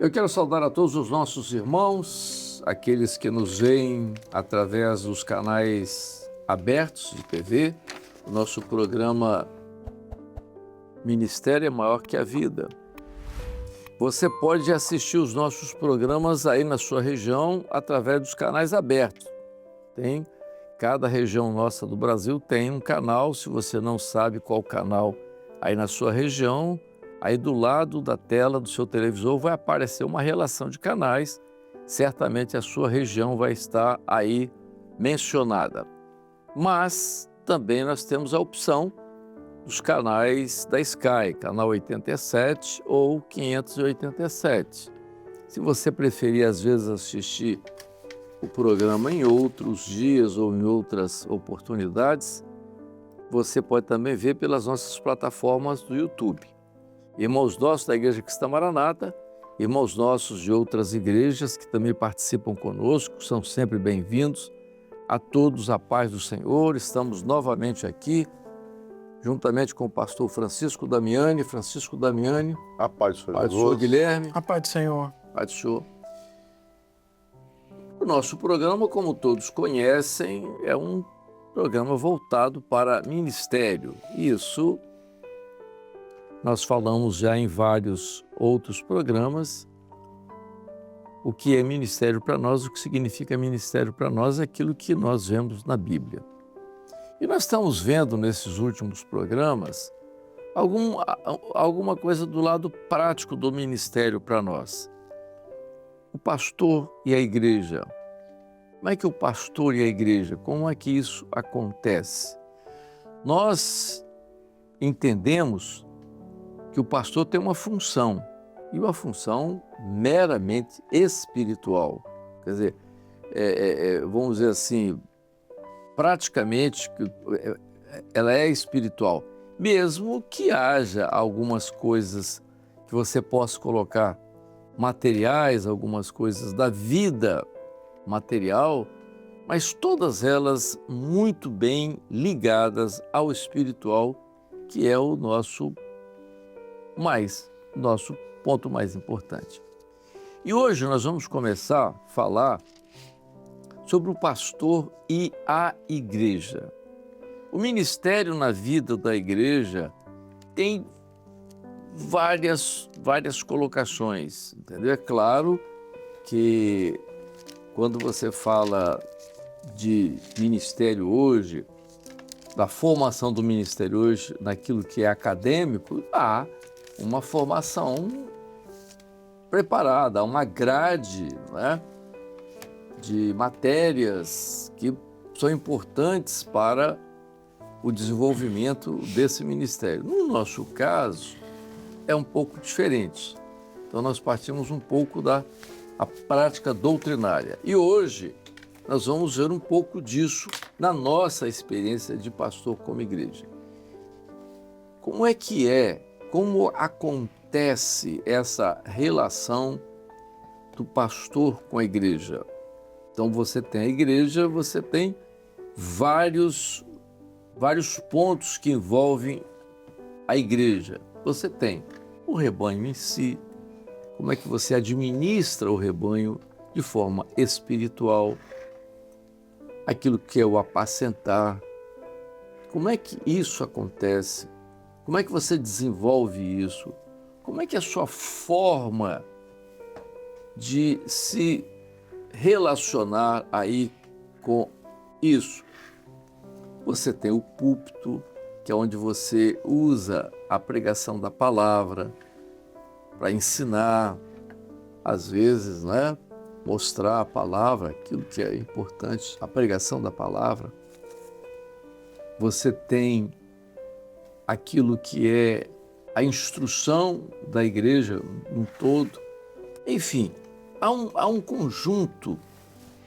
Eu quero saudar a todos os nossos irmãos, aqueles que nos veem através dos canais abertos de TV, o nosso programa Ministério é Maior que a Vida. Você pode assistir os nossos programas aí na sua região através dos canais abertos. Cada região nossa do Brasil tem um canal. Se você não sabe qual canal aí na sua região, aí do lado da tela do seu televisor vai aparecer uma relação de canais. Certamente a sua região vai estar aí mencionada. Mas também nós temos a opção dos canais da Sky, canal 87 ou 587. Se você preferir, às vezes, assistir o programa em outros dias ou em outras oportunidades, você pode também ver pelas nossas plataformas do YouTube. Irmãos nossos da Igreja Cristã Maranata, irmãos nossos de outras igrejas que também participam conosco, são sempre bem-vindos. A todos a paz do Senhor. Estamos novamente aqui, juntamente com o pastor Francisco Damiani. Francisco Damiani. A paz do Senhor. Paz do Senhor, Guilherme. A paz do Senhor. Paz do Senhor. O nosso programa, como todos conhecem, é um programa voltado para ministério. Isso nós falamos já em vários outros programas. O que é ministério para nós, o que significa ministério para nós é aquilo que nós vemos na Bíblia. E nós estamos vendo nesses últimos programas alguma coisa do lado prático do ministério para nós. O pastor e a igreja. Como é que o pastor e a igreja, como é que isso acontece? Nós entendemos que o pastor tem uma função, e uma função meramente espiritual. Quer dizer, vamos dizer assim, praticamente ela é espiritual, mesmo que haja algumas coisas que você possa colocar materiais, algumas coisas da vida material, mas todas elas muito bem ligadas ao espiritual, que é o nosso ponto mais importante. E hoje nós vamos começar a falar sobre o pastor e a igreja. O ministério na vida da igreja tem várias colocações, entendeu? É claro que quando você fala de ministério hoje, da formação do ministério hoje, naquilo que é acadêmico, há uma formação preparada, uma grade, né, de matérias que são importantes para o desenvolvimento desse ministério. No nosso caso, é um pouco diferente. Então, nós partimos um pouco da prática doutrinária. E hoje, nós vamos ver um pouco disso na nossa experiência de pastor como igreja. Como acontece essa relação do pastor com a igreja? Então, você tem a igreja, você tem vários pontos que envolvem a igreja. Você tem o rebanho em si, como é que você administra o rebanho de forma espiritual, aquilo que é o apacentar, como é que isso acontece, como é que você desenvolve isso, como é que é a sua forma de se relacionar aí com isso. Você tem o púlpito, que é onde você usa a pregação da palavra para ensinar, às vezes, né, mostrar a palavra, aquilo que é importante, a pregação da palavra. Você tem aquilo que é a instrução da igreja no todo. Enfim, há um conjunto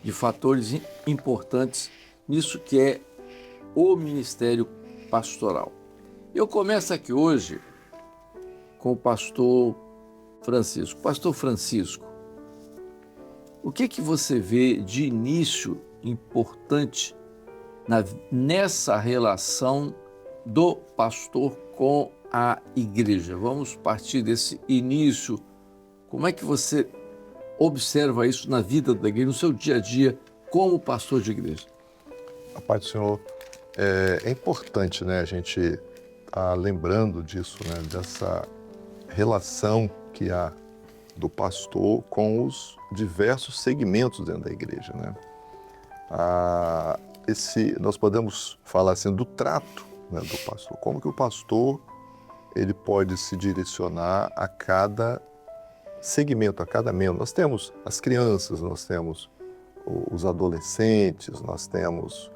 de fatores importantes nisso que é o ministério pastoral. Eu começo aqui hoje com o pastor Francisco. Pastor Francisco, o que você vê de início importante nessa relação do pastor com a igreja? Vamos partir desse início Como é que você observa isso na vida da igreja, no seu dia a dia, como pastor de igreja? A paz do Senhor, é importante, né, a gente tá lembrando disso, né, dessa relação que há do pastor com os diversos segmentos dentro da igreja, né? Nós podemos falar assim do trato, né, do pastor. Como que o pastor ele pode se direcionar a cada segmento, a cada membro. Nós temos as crianças, nós temos os adolescentes, nós temos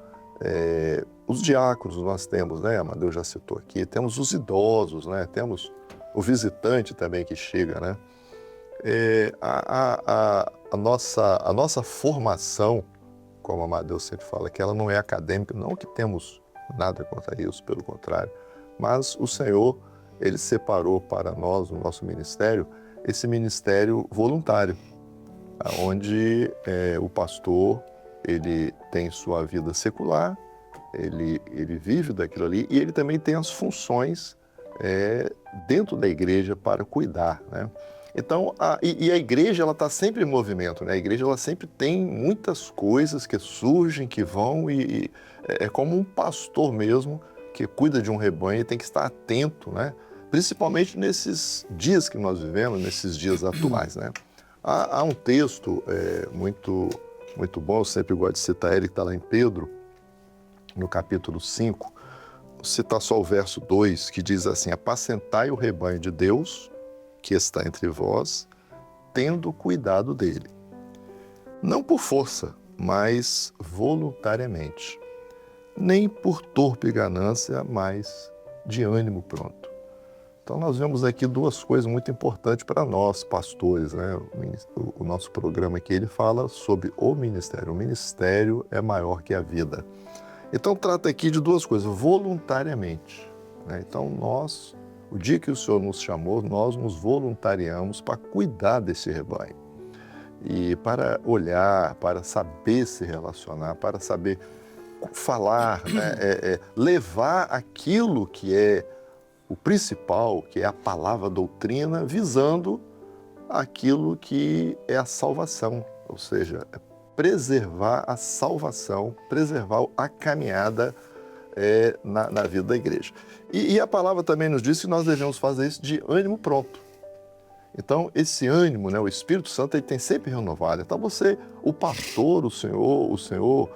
os diáconos, nós temos, né, Amadeu já citou aqui, temos os idosos, né, temos o visitante também que chega, né. A nossa formação, como a Amadeu sempre fala, que ela não é acadêmica, não que temos nada contra isso, pelo contrário, mas o Senhor, Ele separou para nós, no nosso ministério, esse ministério voluntário, onde o pastor, ele tem sua vida secular, ele vive daquilo ali e ele também tem as funções dentro da igreja para cuidar, né? Então, a igreja ela está sempre em movimento, né? A igreja ela sempre tem muitas coisas que surgem, que vão e é como um pastor mesmo que cuida de um rebanho e tem que estar atento, né? Principalmente nesses dias que nós vivemos, nesses dias atuais, né? Há um texto muito bom, eu sempre gosto de citar ele, que está lá em Pedro, no capítulo 5, vou citar só o verso 2, que diz assim: apacentai o rebanho de Deus, que está entre vós, tendo cuidado dele. Não por força, mas voluntariamente. Nem por torpe ganância, mas de ânimo pronto. Então nós vemos aqui duas coisas muito importantes para nós, pastores, né? O nosso programa aqui, ele fala sobre o ministério. O ministério é maior que a vida. Então trata aqui de duas coisas, voluntariamente, né? Então nós, o dia que o Senhor nos chamou, nós nos voluntariamos para cuidar desse rebanho. E para olhar, para saber se relacionar, para saber falar, né? Levar aquilo que é o principal, que é a palavra, a doutrina, visando aquilo que é a salvação, ou seja, preservar a salvação, preservar a caminhada na vida da igreja. E a palavra também nos diz que nós devemos fazer isso de ânimo pronto. Então, esse ânimo, né, o Espírito Santo, ele tem sempre renovado. Então, o pastor, o Senhor,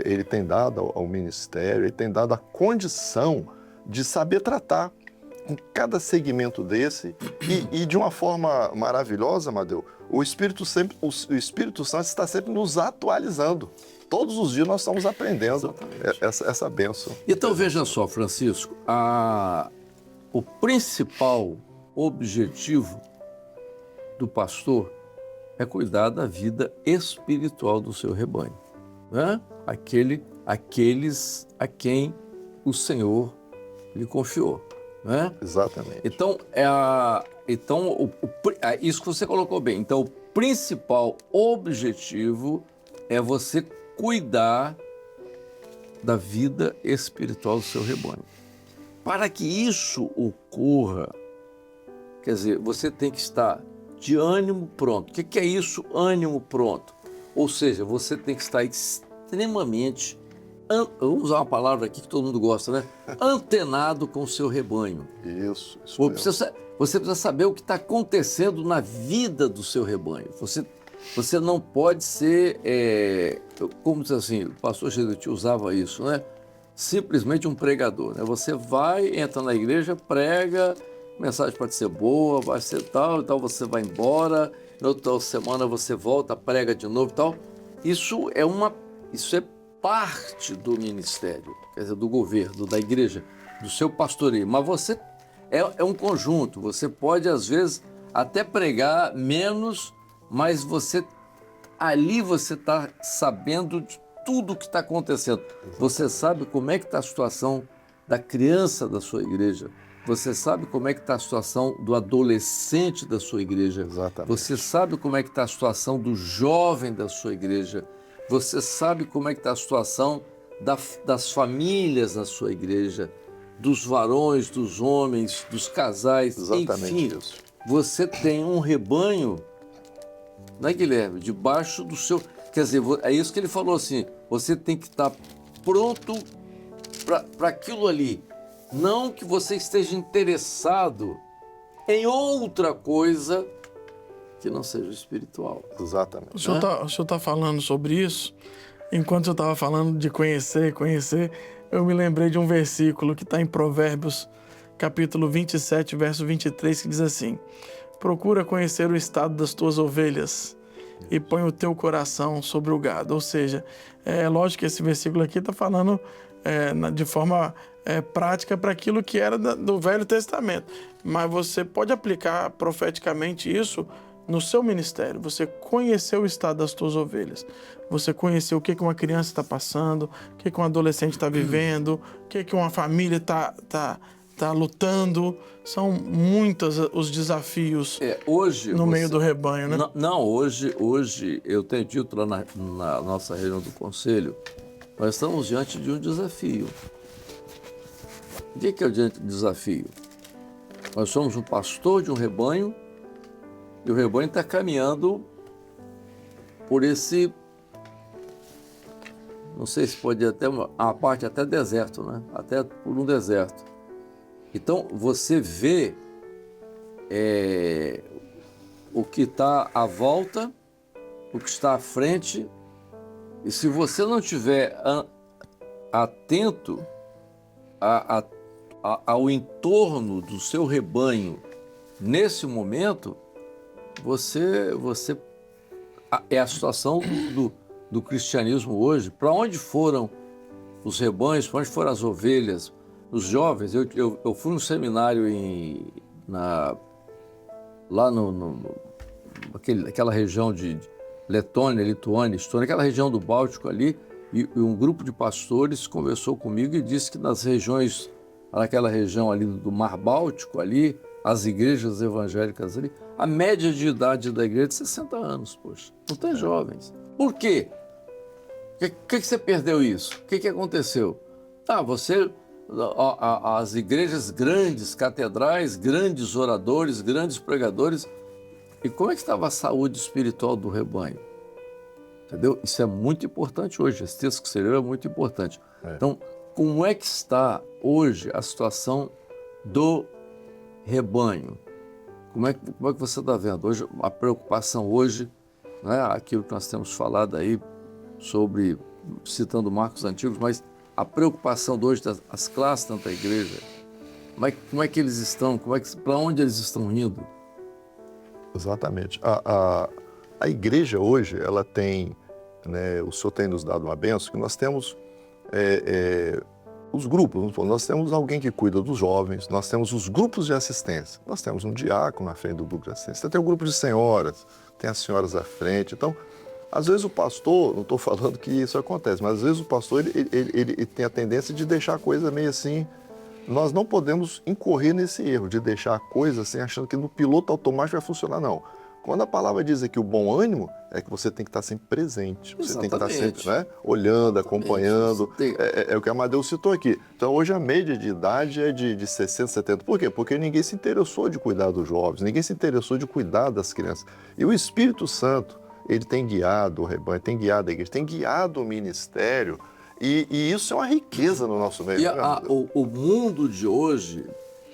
ele tem dado ao ministério, ele tem dado a condição de saber tratar com cada segmento desse e de uma forma maravilhosa, Amadeu, o Espírito Santo está sempre nos atualizando. Todos os dias nós estamos aprendendo essa bênção. Então veja só, Francisco, o principal objetivo do pastor é cuidar da vida espiritual do seu rebanho, né? Aqueles a quem o Senhor lhe confiou. Né? Exatamente. Então, isso que você colocou bem. Então, o principal objetivo é você cuidar da vida espiritual do seu rebanho. Para que isso ocorra, quer dizer, você tem que estar de ânimo pronto. O que é isso, ânimo pronto? Ou seja, você tem que estar extremamente, vamos usar uma palavra aqui que todo mundo gosta, né? Antenado com o seu rebanho. Isso você precisa saber o que está acontecendo na vida do seu rebanho. Você não pode ser, como diz assim, o pastor Jesus usava isso, né? Simplesmente um pregador, né? Você vai, entra na igreja, prega, a mensagem pode ser boa, vai ser tal, e tal, você vai embora, na outra semana você volta, prega de novo e tal. Isso é parte do ministério, quer dizer, do governo, da igreja, do seu pastoreio. Mas você é um conjunto, você pode, às vezes, até pregar menos, mas ali você está sabendo de tudo o que está acontecendo. Você sabe como é que está a situação da criança da sua igreja, você sabe como é que está a situação do adolescente da sua igreja, Exatamente. Você sabe como é que está a situação do jovem da sua igreja, você sabe como é que está a situação das famílias na sua igreja, dos varões, dos homens, dos casais, Exatamente enfim. isso. você tem um rebanho, né, Guilherme? Debaixo do seu... Quer dizer, é isso que ele falou assim, você tem que estar pronto para aquilo ali. Não que você esteja interessado em outra coisa que não seja espiritual. Exatamente. O senhor tá falando sobre isso. Enquanto eu estava falando de conhecer, eu me lembrei de um versículo que está em Provérbios, capítulo 27, verso 23, que diz assim: procura conhecer o estado das tuas ovelhas e põe o teu coração sobre o gado. Ou seja, é lógico que esse versículo aqui está falando de forma prática para aquilo que era do Velho Testamento. Mas você pode aplicar profeticamente isso no seu ministério. Você conhecer o estado das tuas ovelhas. Você conhecer o que uma criança está passando, o que um adolescente está vivendo, o que uma família está lutando. São muitos os desafios hoje no meio do rebanho, né? Não, hoje eu tenho dito lá na nossa reunião do conselho, nós estamos diante de um desafio. O que é o desafio? Nós somos um pastor de um rebanho e o rebanho está caminhando por esse, não sei se pode até uma parte até deserto, né? Até por um deserto. Então você vê o que está à volta, o que está à frente, e se você não estiver atento ao entorno do seu rebanho nesse momento, você é a situação do cristianismo hoje. Para onde foram os rebanhos, para onde foram as ovelhas, os jovens? Eu fui num seminário lá naquela região de Letônia, Lituânia, Estônia, aquela região do Báltico ali, e um grupo de pastores conversou comigo e disse que naquela região ali do Mar Báltico ali, as igrejas evangélicas ali, a média de idade da igreja é de 60 anos, poxa, não tem jovens. Por quê? Que você perdeu isso? O que aconteceu? As igrejas grandes, catedrais, grandes oradores, grandes pregadores, e como é que estava a saúde espiritual do rebanho? Entendeu? Isso é muito importante hoje, esse texto que você leu é muito importante. Então, como é que está hoje a situação do rebanho? Como é que você está vendo hoje a preocupação hoje, né? Aquilo que nós temos falado aí sobre, citando marcos antigos, mas a preocupação de hoje das classes dentro da igreja, como é que eles estão, para onde eles estão indo? Exatamente. A igreja hoje, ela tem, né, o Senhor tem nos dado uma bênção, que nós temos os grupos, nós temos alguém que cuida dos jovens, nós temos os grupos de assistência, nós temos um diácono na frente do grupo de assistência, tem o grupo de senhoras, tem as senhoras à frente. Então, às vezes o pastor, não estou falando que isso acontece, mas às vezes o pastor ele tem a tendência de deixar a coisa meio assim. Nós não podemos incorrer nesse erro de deixar a coisa assim, achando que no piloto automático vai funcionar, não. Quando a palavra diz aqui o bom ânimo, é que você tem que estar sempre presente, você tem que estar sempre, né, olhando, acompanhando. É o que a Amadeu citou aqui. Então, hoje a média de idade é de 60, 70. Por quê? Porque ninguém se interessou de cuidar dos jovens, ninguém se interessou de cuidar das crianças. E o Espírito Santo, ele tem guiado o rebanho, tem guiado a igreja, tem guiado o ministério, e isso é uma riqueza no nosso meio. E o mundo de hoje,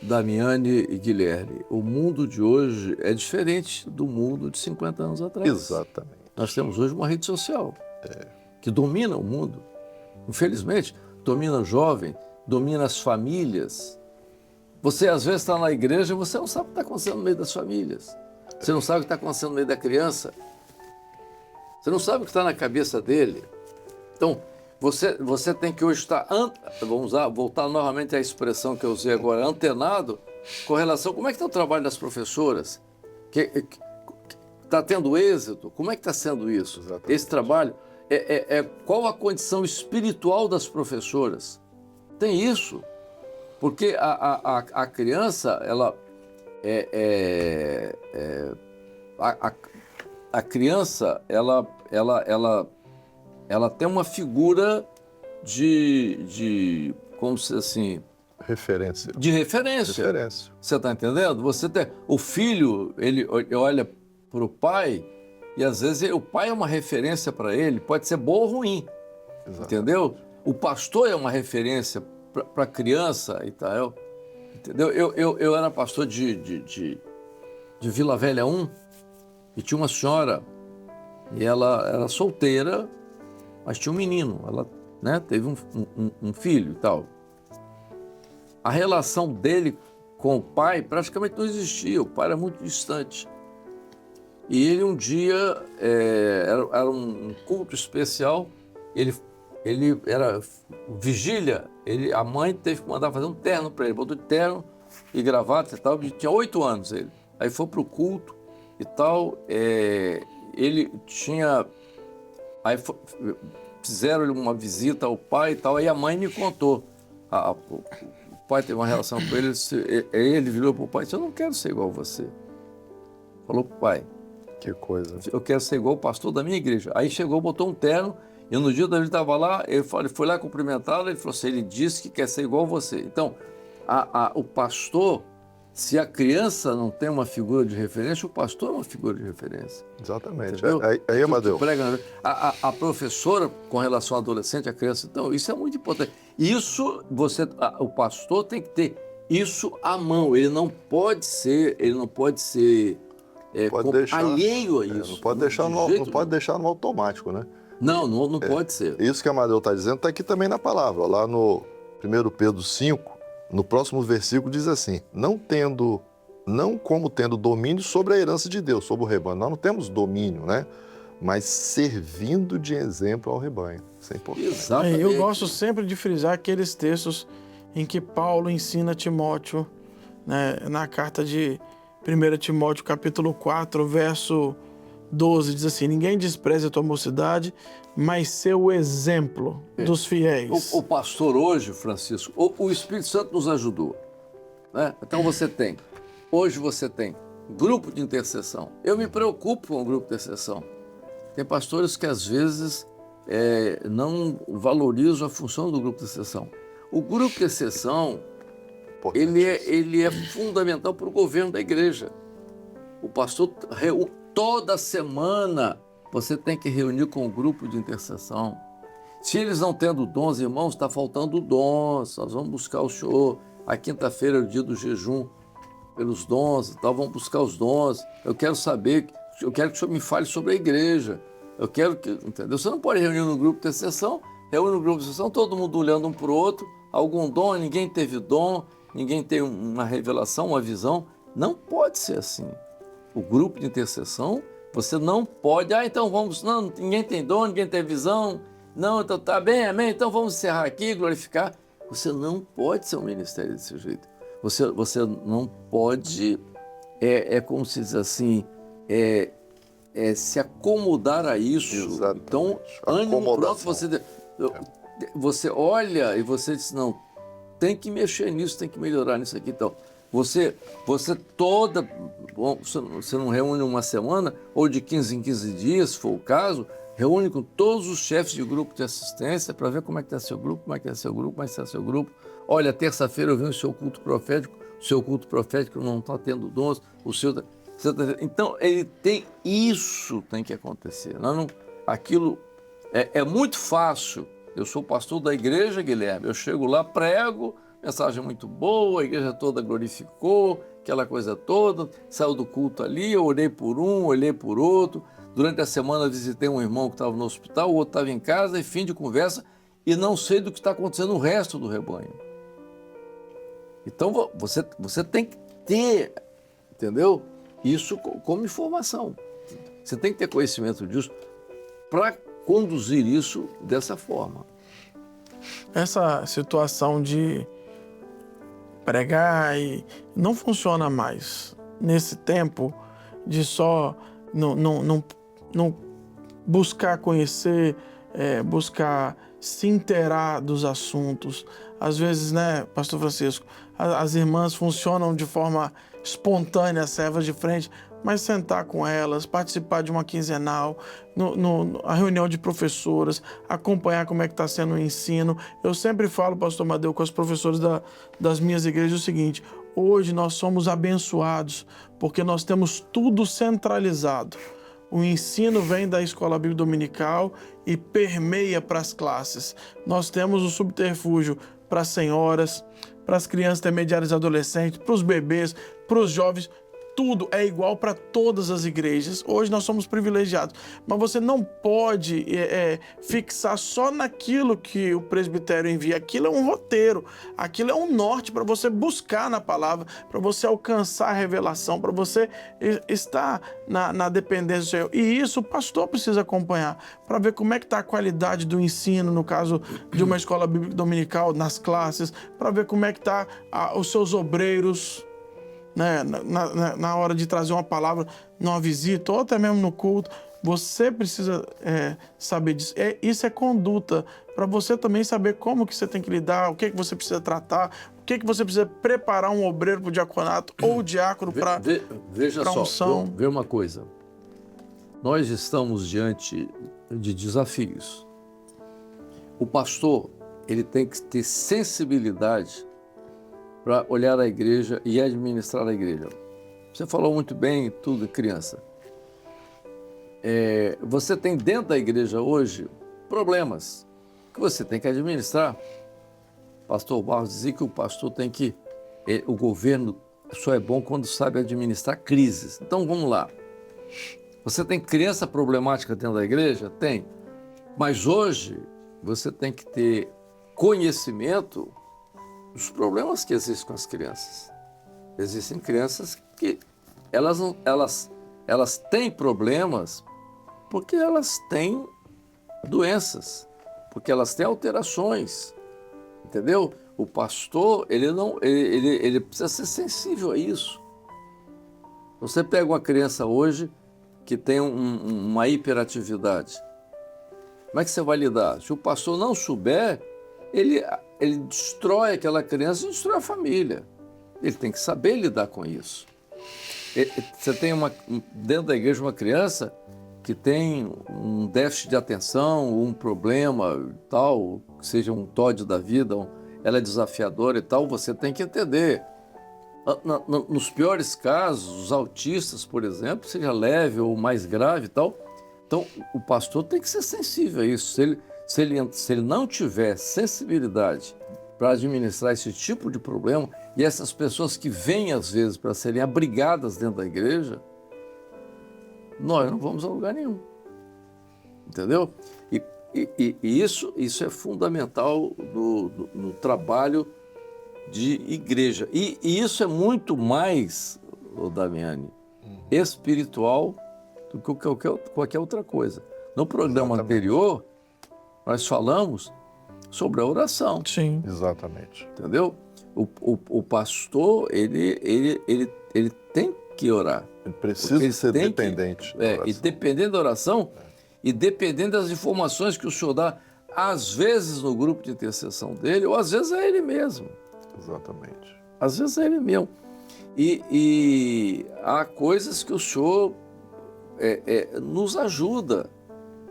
Damiani e Guilherme, o mundo de hoje é diferente do mundo de 50 anos atrás. Exatamente. Nós temos hoje uma rede social que domina o mundo. Infelizmente, domina o jovem, domina as famílias. Você, às vezes, está na igreja e você não sabe o que está acontecendo no meio das famílias. Você não sabe o que está acontecendo no meio da criança. Você não sabe o que está na cabeça dele. Então, você tem que hoje estar, voltar novamente à expressão que eu usei agora, antenado com relação a como é que está o trabalho das professoras. Está tendo êxito? Como é que está sendo isso? Exatamente. Esse trabalho, qual a condição espiritual das professoras? Tem isso. Porque a criança, a criança, ela tem uma figura de como se assim, referência. De referência. Referência. Você está entendendo? Você tem o filho, ele olha para o pai e às vezes o pai é uma referência para ele, pode ser boa ou ruim, entendeu? O pastor é uma referência para a criança e tal, entendeu? Eu era pastor de Vila Velha 1 e tinha uma senhora e ela era solteira, mas tinha um menino, ela, né, teve um filho e tal. A relação dele com o pai praticamente não existia, o pai era muito distante. E ele um dia, era um culto especial, ele era vigília, a mãe teve que mandar fazer um terno para ele, botou de terno e gravata e tal, ele tinha 8 anos ele. Aí foi para o culto e tal, ele tinha, fizeram uma visita ao pai e tal, aí a mãe me contou, o pai teve uma relação com ele, ele virou para o pai e disse, eu não quero ser igual a você. Falou para o pai. Que coisa. Eu quero ser igual o pastor da minha igreja. Aí chegou, botou um terno, e no dia que ele estava lá, ele foi lá cumprimentá-lo, ele falou assim, ele disse que quer ser igual a você. Então, o pastor, se a criança não tem uma figura de referência, o pastor é uma figura de referência. Exatamente. Entendeu? Aí Amadeu. A professora, com relação ao adolescente, a criança, então, isso é muito importante. Isso, o pastor tem que ter isso à mão, ele não pode ser alheio a isso. Não pode deixar no automático, né? Não pode ser. Isso que a Amadeu está dizendo está aqui também na palavra. Lá no 1 Pedro 5, no próximo versículo diz assim, não como tendo domínio sobre a herança de Deus, sobre o rebanho. Nós não temos domínio, né? Mas servindo de exemplo ao rebanho. Isso é importante. Exatamente. Eu gosto sempre de frisar aqueles textos em que Paulo ensina Timóteo, né, na carta de 1 Timóteo, capítulo 4, verso 12, diz assim, ninguém despreze a tua mocidade, mas ser o exemplo dos fiéis. O pastor hoje, Francisco, o Espírito Santo nos ajudou, né? Então hoje você tem grupo de intercessão. Eu me preocupo com o grupo de intercessão. Tem pastores que às vezes não valorizam a função do grupo de intercessão. O grupo de intercessão, ele é fundamental para o governo da igreja. O pastor, toda semana, você tem que reunir com o grupo de intercessão. Se eles não tendo dons, irmãos, está faltando dons, nós vamos buscar o Senhor. A quinta-feira é o dia do jejum pelos dons, então vamos buscar os dons. Eu quero que o Senhor me fale sobre a igreja. Entendeu? Você não pode reunir no grupo de intercessão, reúne no grupo de intercessão, todo mundo olhando um para o outro, algum dom, ninguém teve dom, ninguém tem uma revelação, uma visão. Não pode ser assim. O grupo de intercessão, você não pode, então vamos, não, ninguém tem dom, ninguém tem visão, não, então tá bem, amém, então vamos encerrar aqui, glorificar. Você não pode ser um ministério desse jeito. Você não pode, como se diz assim, se acomodar a isso. Exatamente. Então, ânimo pronto, você olha e você diz, não, tem que mexer nisso, tem que melhorar nisso aqui. Então, você não reúne uma semana, ou de 15 em 15 dias, se for o caso, reúne com todos os chefes de grupo de assistência para ver como é que está seu grupo, como é que está seu grupo, como é que está seu grupo. Olha, terça-feira eu vi o seu culto profético não está tendo dons, então, isso tem que acontecer. Aquilo é muito fácil. Eu sou pastor da igreja, Guilherme, eu chego lá, prego, mensagem muito boa, a igreja toda glorificou, aquela coisa toda, saiu do culto ali, eu orei por um, olhei por outro, durante a semana visitei um irmão que estava no hospital, o outro estava em casa, e fim de conversa, e não sei do que está acontecendo no resto do rebanho. Então, você tem que ter, entendeu? Isso como informação. Você tem que ter conhecimento disso para conduzir isso dessa forma. Essa situação de pregar não funciona mais. Nesse tempo de só não buscar conhecer, buscar se inteirar dos assuntos. Às vezes, né, Pastor Francisco, as irmãs funcionam de forma espontânea, servas de frente, mas sentar com elas, participar de uma quinzenal, a reunião de professoras, acompanhar como é que está sendo o ensino. Eu sempre falo, pastor Amadeu, com os professores das minhas igrejas o seguinte: hoje nós somos abençoados porque nós temos tudo centralizado. O ensino vem da escola bíblica dominical e permeia para as classes. Nós temos o subterfúgio para as senhoras, para as crianças intermediárias e adolescentes, para os bebês, para os jovens. Tudo é igual para todas as igrejas. Hoje nós somos privilegiados, mas você não pode fixar só naquilo que o presbitério envia. Aquilo é um roteiro, aquilo é um norte para você buscar na palavra, para você alcançar a revelação, para você estar na dependência do Senhor. E isso o pastor precisa acompanhar, para ver como é que está a qualidade do ensino, no caso de uma escola bíblica dominical, nas classes, para ver como é que está os seus obreiros, né, na hora de trazer uma palavra numa visita ou até mesmo no culto. Você precisa saber disso. Isso é conduta, para você também saber como que você tem que lidar, o que você precisa tratar, o que você precisa preparar um obreiro para o diaconato ou o diácono para a unção. Vê uma coisa. Nós estamos diante de desafios. O pastor, ele tem que ter sensibilidade para olhar a igreja e administrar a igreja. Você falou muito bem tudo, criança. Você tem dentro da igreja hoje problemas que você tem que administrar. Pastor Barros dizia que o pastor tem que... o governo só é bom quando sabe administrar crises. Então, vamos lá. Você tem criança problemática dentro da igreja? Tem. Mas hoje, você tem que ter conhecimento os problemas que existem com as crianças. Existem crianças que elas têm problemas porque elas têm doenças, porque elas têm alterações, entendeu? O pastor, ele precisa ser sensível a isso. Você pega uma criança hoje que tem uma hiperatividade, como é que você vai lidar? Se o pastor não souber, ele destrói aquela criança e destrói a família. Ele tem que saber lidar com isso. Você tem dentro da igreja uma criança que tem um déficit de atenção, um problema tal, que seja um TOD da vida, ela é desafiadora e tal, você tem que entender. Nos piores casos, os autistas, por exemplo, seja leve ou mais grave e tal, então o pastor tem que ser sensível a isso. Se ele não tiver sensibilidade para administrar esse tipo de problema, e essas pessoas que vêm às vezes para serem abrigadas dentro da igreja, nós não vamos a lugar nenhum. Entendeu? E isso é fundamental no trabalho de igreja. E isso é muito mais, Damiani, espiritual do que qualquer outra coisa. No programa anterior, nós falamos sobre a oração. Sim. Exatamente. Entendeu? O pastor, ele tem que orar. Ele precisa ser dependente. E dependendo da oração, e dependendo das informações que o senhor dá, às vezes no grupo de intercessão dele, ou às vezes é ele mesmo. Exatamente. Às vezes é ele mesmo. E há coisas que o senhor nos ajuda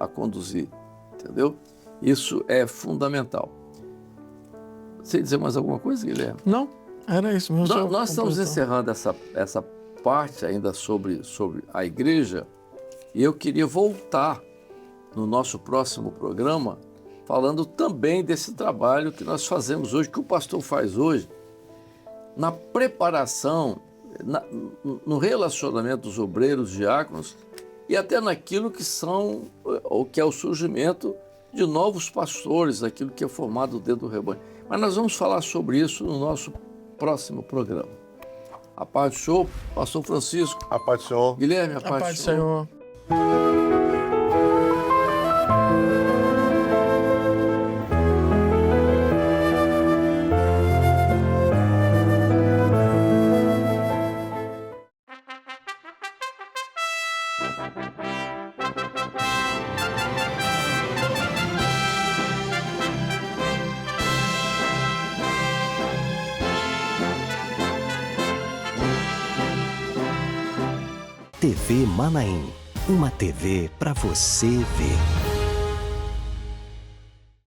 a conduzir, entendeu? Isso é fundamental. Você dizer mais alguma coisa, Guilherme? Não, era isso mesmo. Nós estamos encerrando essa parte ainda sobre a igreja, e eu queria voltar no nosso próximo programa falando também desse trabalho que nós fazemos hoje, que o pastor faz hoje, na preparação, no relacionamento dos obreiros, diáconos, e até naquilo que é o surgimento de novos pastores, aquilo que é formado dentro do rebanho. Mas nós vamos falar sobre isso no nosso próximo programa. A paz do Senhor, pastor Francisco. A paz do Senhor. Guilherme, a paz do Senhor. TV Manaim, uma TV para você ver.